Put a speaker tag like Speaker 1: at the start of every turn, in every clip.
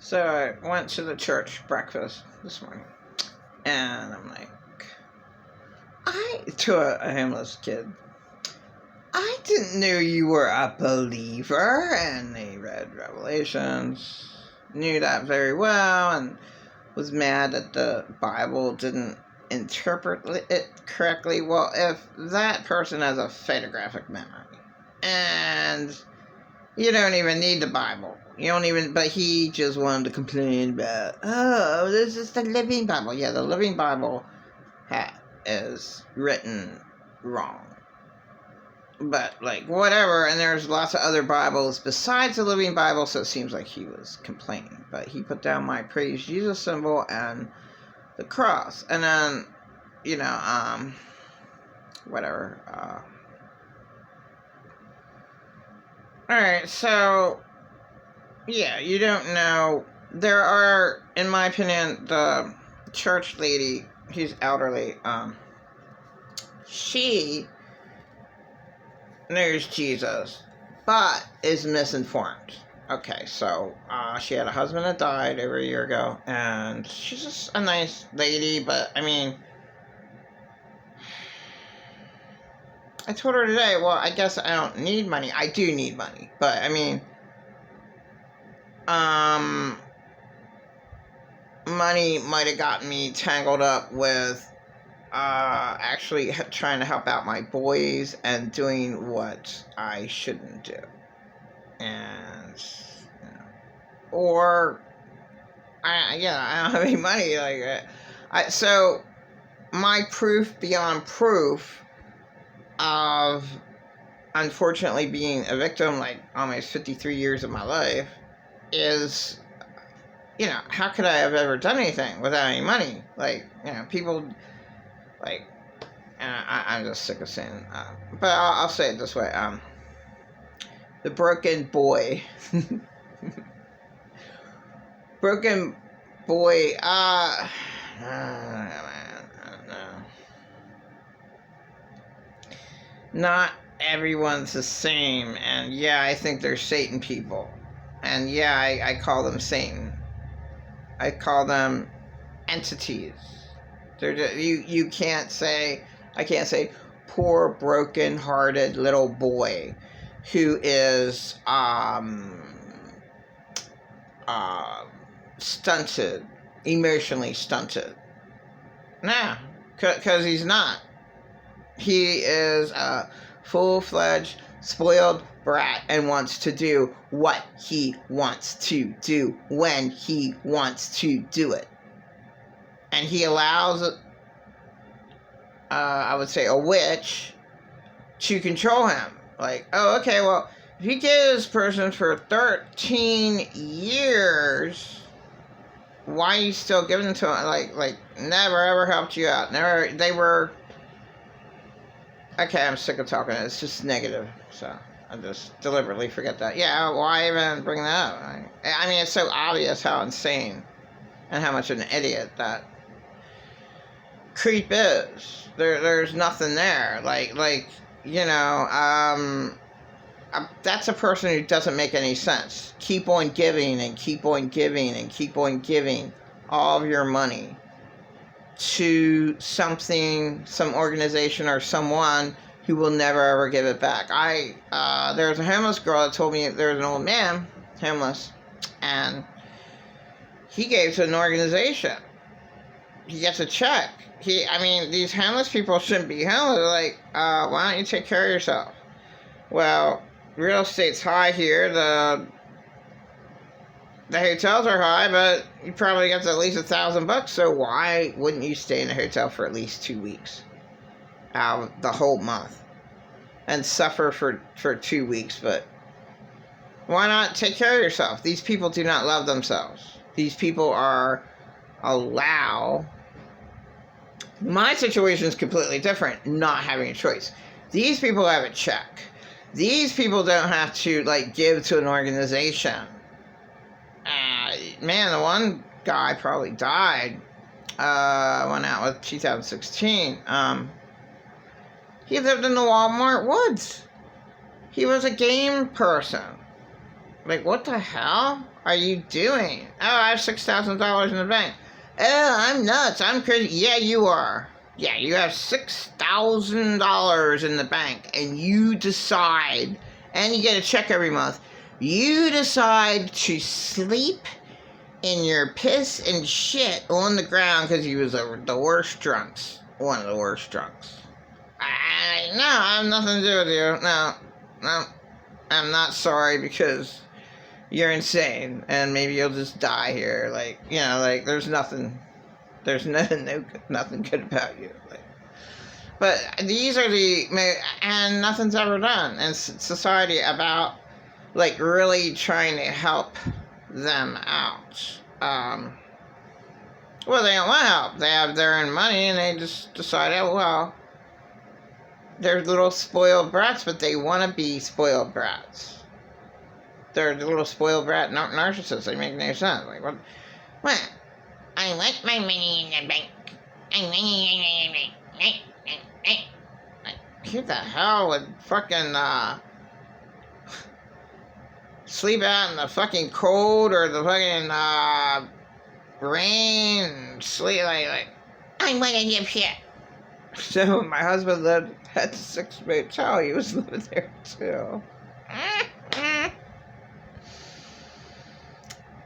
Speaker 1: So I went to the church breakfast this morning, and I'm like, to a homeless kid, I didn't know you were a believer. And they read Revelations, knew that very well, and was mad that the Bible didn't interpret it correctly. Well, if that person has a photographic memory, and you don't even need the Bible. You don't even, but he just wanted to complain about, oh, this is the Living Bible. Yeah, the Living Bible is written wrong. But, like, whatever, and there's lots of other Bibles besides the Living Bible, so it seems like he was complaining. But he put down my Praise Jesus symbol and the cross. And then, whatever, Alright, so, yeah, you don't know. There are, in my opinion, the church lady, she's elderly, she knows Jesus, but is misinformed. Okay, so, she had a husband that died over a year ago, and she's just a nice lady, but, I mean, I told her today, well, I guess I don't need money. I do need money, but, I mean, money might have gotten me tangled up with actually trying to help out my boys and doing what I shouldn't do. And, or, I don't have any money. So, my proof beyond proof of, unfortunately, being a victim, like, almost 53 years of my life, is, how could I have ever done anything without any money? Like, people, like, I'm just sick of saying, but I'll say it this way, the broken boy, broken boy, I don't know. Not everyone's the same, and yeah, I think they're Satan people, and yeah, I call them Satan. I call them entities. They're just, you can't say, I can't say poor broken-hearted little boy who is stunted, emotionally stunted. Nah, because he's not. He is a full-fledged, spoiled brat and wants to do what he wants to do when he wants to do it. And he allows, I would say, a witch to control him. Like, oh, okay, well, if he gave this person for 13 years, why are you still giving it to him? Like, never ever helped you out. Never, they were... Okay, I'm sick of talking. It's just negative, so I just deliberately forget that. Yeah, why even bring that up? I mean, it's so obvious how insane and how much of an idiot that creep is. There's nothing there. That's a person who doesn't make any sense. Keep on giving and keep on giving and keep on giving all of your money to something, some organization or someone who will never ever give it back. There was a homeless girl that told me there was an old man, homeless, and he gave to an organization. He gets a check. These homeless people shouldn't be homeless. They're like, why don't you take care of yourself? Well, real estate's high here. The hotels are high, but you probably get at least $1,000. So why wouldn't you stay in a hotel for at least 2 weeks out of the whole month and suffer for 2 weeks? But why not take care of yourself? These people do not love themselves. These people my situation is completely different, not having a choice. These people have a check. These people don't have to, give to an organization. The one guy probably died. Went out with 2016. He lived in the Walmart woods. He was a game person. Like, what the hell? are you doing? Oh, I have $6,000 in the bank. Oh, I'm nuts. I'm crazy. Yeah, you are. Yeah, you have $6,000 in the bank, and you decide, and you get a check every month. You decide to sleep in your piss and shit on the ground because you was the worst drunks. One of the worst drunks. No, I have nothing to do with you. No, I'm not sorry because you're insane, and maybe you'll just die here. Like, like there's nothing good about you. Like, but these are and nothing's ever done in society about like really trying to help them out. Well, they don't want help. They have their own money, and they just decide, oh, well, they're little spoiled brats, but they want to be spoiled brats. They're the little spoiled brat narcissists. They make no sense. Like, what? What? I want my money in the bank. Who the hell would fucking, sleep out in the fucking cold or the fucking, rain, sleep, like, I want to live here. So my husband lived at the 6 motel. He was living there too.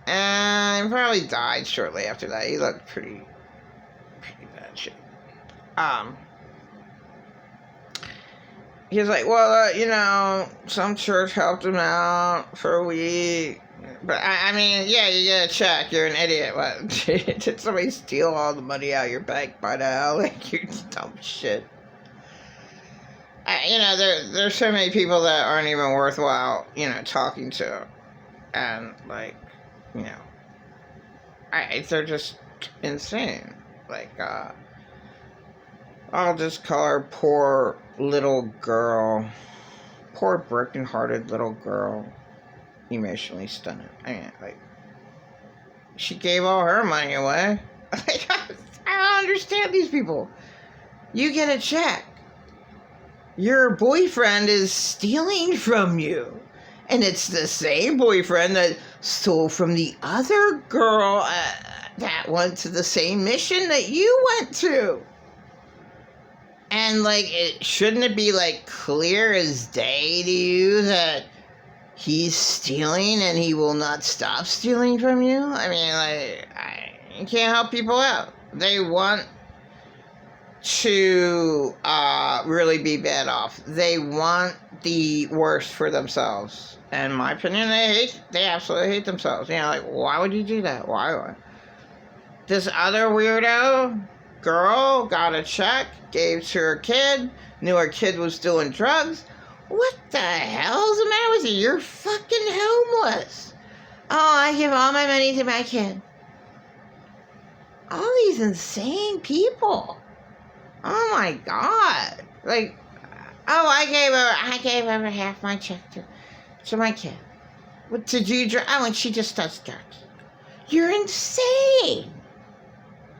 Speaker 1: And he probably died shortly after that. He looked pretty bad shape. He was like, well, some church helped him out for a week. But, I mean, yeah, you get a check. You're an idiot. What? Did somebody steal all the money out of your bank by now? Like, you dumb shit. There's so many people that aren't even worthwhile, talking to. And, like, they're just insane. Like, I'll just call her poor little girl. Poor broken-hearted little girl. Emotionally stunted. I mean, like, she gave all her money away. Like, I don't understand these people. You get a check. Your boyfriend is stealing from you. And it's the same boyfriend that stole from the other girl that went to the same mission that you went to. And, like, shouldn't it be, like, clear as day to you that he's stealing and he will not stop stealing from you? I mean, like, you can't help people out. They want to really be bad off. They want the worst for themselves. And in my opinion, they absolutely hate themselves. Like, why would you do that? Why? This other weirdo girl got a check, gave to her kid, knew her kid was doing drugs. What the hell's the matter with you? You're fucking homeless. Oh, I give all my money to my kid. All these insane people. Oh my God. Like, oh, I gave over half my check to my kid. What did you do? Oh, and she just does drugs. You're insane.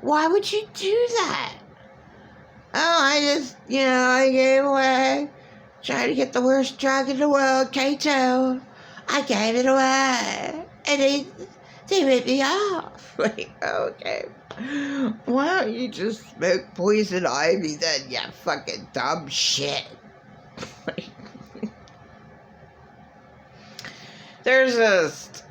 Speaker 1: Why would you do that? Oh, I just, I gave away. Tried to get the worst drug in the world, Kato. I gave it away. And they ripped me off. Like, okay. Why don't you just smoke poison ivy then, you fucking dumb shit? There's just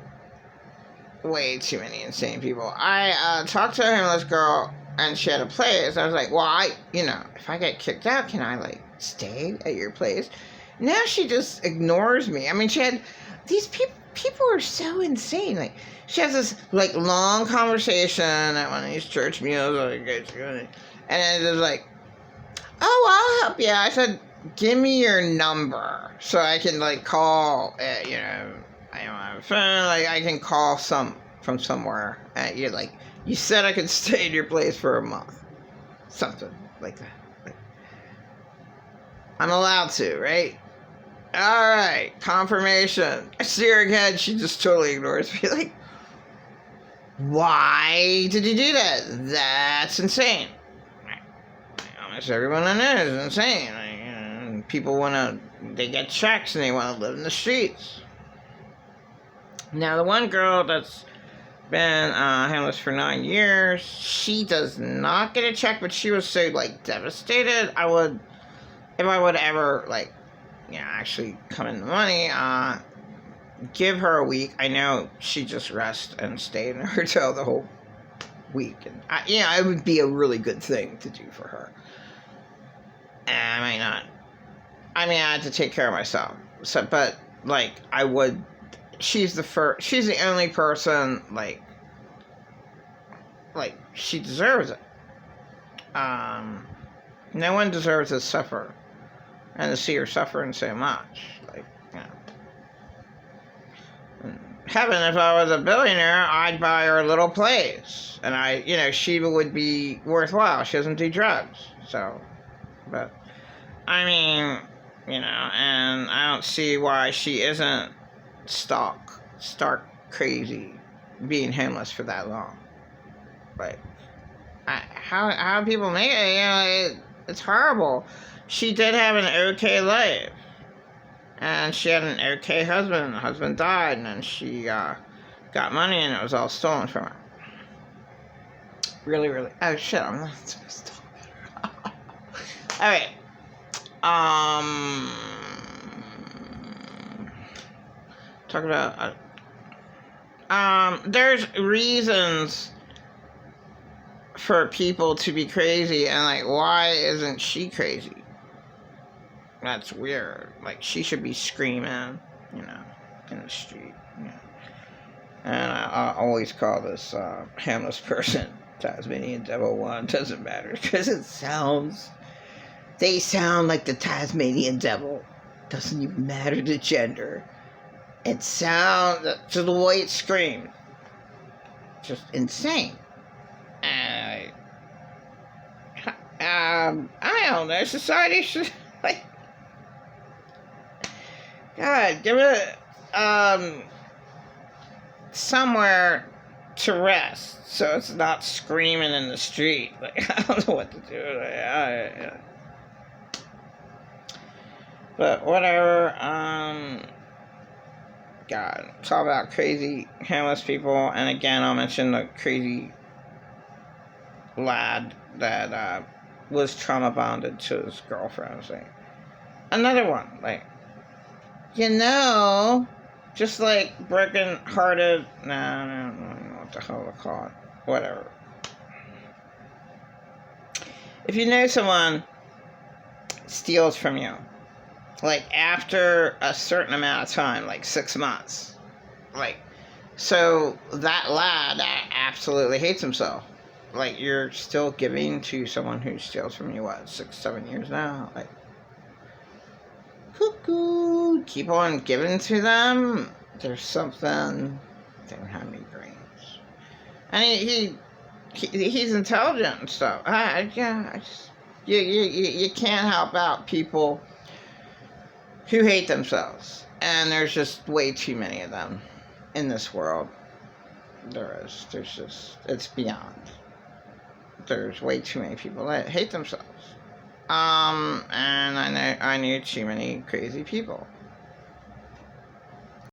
Speaker 1: way too many insane people. I talked to a homeless girl, and she had a place. I was like, well, if I get kicked out, can I, like, stay at your place? Now she just ignores me. I mean, she had these people are so insane. Like, she has this, like, long conversation at one of these church meals, and then it's like, oh, I'll help you. I said, give me your number so I can, like, call, I don't have a phone, like, I can call from somewhere. You're like, you said I could stay in your place for a month. Something like that. Like, I'm allowed to, right? Alright, confirmation. I see her again, she just totally ignores me. Like, why did you do that? That's insane. Almost everyone I know is insane. Like, people they get checks and they want to live in the streets. Now, the one girl that's been homeless for 9 years, she does not get a check, but she was so, like, devastated. If I would ever, like, actually come in the money, give her a week. I know she just rest and stay in a hotel the whole week. And, it would be a really good thing to do for her. And I might not. I mean, I had to take care of myself. So, but, like, I would. She's the only person, like, she deserves it. No one deserves to suffer. And to see her suffering so much. Like, heaven, if I was a billionaire, I'd buy her a little place. And she would be worthwhile. She doesn't do drugs. So, but, I mean, and I don't see why she isn't stark crazy being homeless for that long. Like, how people make it, it's horrible. She did have an okay life. And she had an okay husband, and the husband died, and then she got money, and it was all stolen from her. Really, really. Oh, shit, I'm not supposed to talk about her. Alright. Talk about... there's reasons for people to be crazy, and, like, why isn't she crazy? That's weird. Like, she should be screaming, in the street. And I always call this homeless person Tasmanian Devil 1. Doesn't matter, because they sound like the Tasmanian Devil. Doesn't even matter the gender. It sounds, to the way it screams, just insane. And I don't know, society should, like, God, give it somewhere to rest, so it's not screaming in the street. Like, I don't know what to do. But whatever. God, it's all about crazy homeless people. And again, I'll mention the crazy lad that was trauma bonded to his girlfriend. Like, another one, like, just like broken-hearted. No, I don't know what the hell to call it. Whatever. If you know someone steals from you, like, after a certain amount of time, like 6 months, like, so that lad absolutely hates himself. Like, you're still giving to someone who steals from you, 6-7 years now? Like, cuckoo, keep on giving to them. There's something. They don't have any brains, and he's intelligent and stuff. You can't help out people who hate themselves, and there's just way too many of them in this world. It's beyond. There's way too many people that hate themselves. And I knew too many crazy people.